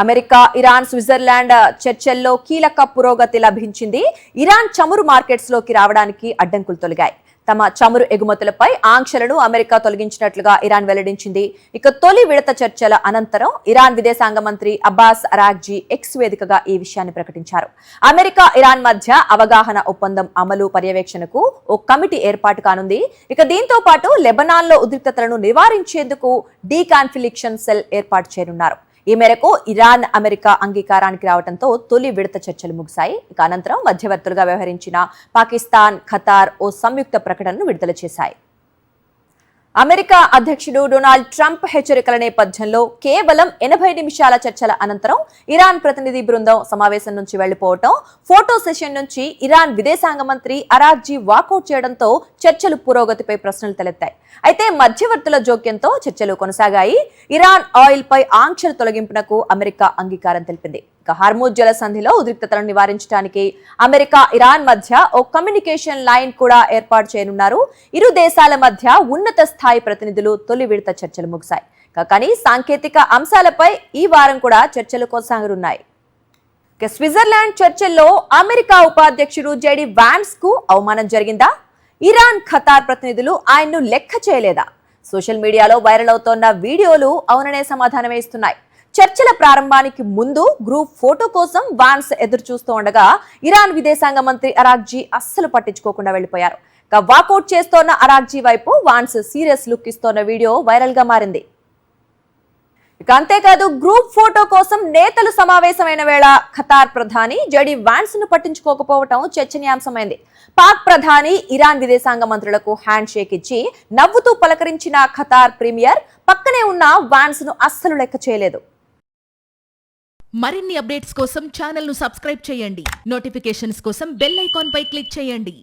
America, Iran, Switzerland చర్చల్లో కీలక పురోగతి లభించింది. ఇరాన్ చమురు మార్కెట్స్ లోకి రావడానికి అడ్డంకులు తొలగాయి. తమ చమురు ఎగుమతులపై ఆంక్షలను అమెరికా తొలగించినట్లుగా ఇరాన్ వెల్లడించింది. ఇక తొలి విడత చర్చల అనంతరం ఇరాన్ విదేశాంగ మంత్రి అబ్బాస్ అరాగ్జీ ఎక్స్ వేదికగా ఈ విషయాన్ని ప్రకటించారు. అమెరికా, ఇరాన్ మధ్య అవగాహన ఒప్పందం అమలు పర్యవేక్షణకు ఓ కమిటీ ఏర్పాటు కానుంది. ఇక దీంతో పాటు లెబనాన్ లో ఉద్రిక్తతలను నివారించేందుకు డీకాన్ఫ్లిక్షన్ సెల్ ఏర్పాటు చేయనున్నారు. ఈ మేరకు ఇరాన్, అమెరికా అంగీకారానికి రావడంతో తొలి విడత చర్చలు ముగిశాయి. ఇక అనంతరం మధ్యవర్తులుగా వ్యవహరించిన పాకిస్తాన్, ఖతార్ ఓ సంయుక్త ప్రకటనను విడుదల చేశాయి. అమెరికా అధ్యక్షుడు డొనాల్డ్ ట్రంప్ హెచ్చరికల నేపథ్యంలో కేవలం 80 నిమిషాల చర్చల అనంతరం ఇరాన్ ప్రతినిధి బృందం సమావేశం నుంచి వెళ్లిపోవటం, ఫోటో సెషన్ నుంచి ఇరాన్ విదేశాంగ మంత్రి అరాగ్జీ వాకౌట్ చేయడంతో చర్చలు పురోగతిపై ప్రశ్నలు తలెత్తాయి. అయితే మధ్యవర్తుల జోక్యంతో చర్చలు కొనసాగాయి. ఇరాన్ ఆయిల్ పై ఆంక్షల తొలగింపునకు అమెరికా అంగీకారం తెలిపింది. హార్మూజ్ జలసంధిలో ఉద్రిక్తతలను నివారించడానికి అమెరికా, ఇరాన్ మధ్య ఓ కమ్యూనికేషన్ లైన్ కూడా ఏర్పాటు చేయనున్నారు. ఇరు దేశాల మధ్య ఉన్నత స్థాయి ప్రతినిధులు తొలి విడత చర్చలు ముగిశాయి. కానీ సాంకేతిక అంశాలపై ఈ వారం కూడా చర్చలు కొనసాగనున్నాయి. స్విట్జర్లాండ్ చర్చల్లో అమెరికా ఉపాధ్యక్షుడు జెడి వాన్స్ కు అవమానం జరిగిందా? ఇరాన్, ఖతార్ ప్రతినిధులు ఆయన్ను లెక్క చేయలేదా? సోషల్ మీడియాలో వైరల్ అవుతోన్న వీడియోలు అవుననే సమాధానమే ఇస్తున్నాయి. చర్చల ప్రారంభానికి ముందు గ్రూప్ ఫోటో కోసం వాన్స్ ఎదురు చూస్తూ ఉండగా ఇరాన్ విదేశాంగ మంత్రి అరాగ్జీ అస్సలు పట్టించుకోకుండా వెళ్లిపోయారు. వాకౌట్ చేస్తోన్న అరాగ్జీ వైపు వాన్స్ సీరియస్ లుక్ ఇస్తోన్న వీడియో వైరల్ గా మారింది. అంతేకాదు, గ్రూప్ ఫోటో కోసం నేతలు సమావేశమైన వేళ ఖతార్ ప్రధాని జెడి వాన్స్ ను పట్టించుకోకపోవటం చర్చనీయాంశమైంది. పాక్ ప్రధాని, ఇరాన్ విదేశాంగ మంత్రులకు హ్యాండ్ షేక్ ఇచ్చి నవ్వుతూ పలకరించిన ఖతార్ ప్రీమియర్ పక్కనే ఉన్న వాన్స్ ను అస్సలు లెక్క చేయలేదు. మరిన్ని అప్డేట్స్ కోసం ఛానల్ ను సబ్స్క్రైబ్ చేయండి. నోటిఫికేషన్స్ కోసం బెల్ ఐకాన్ పై క్లిక్ చేయండి.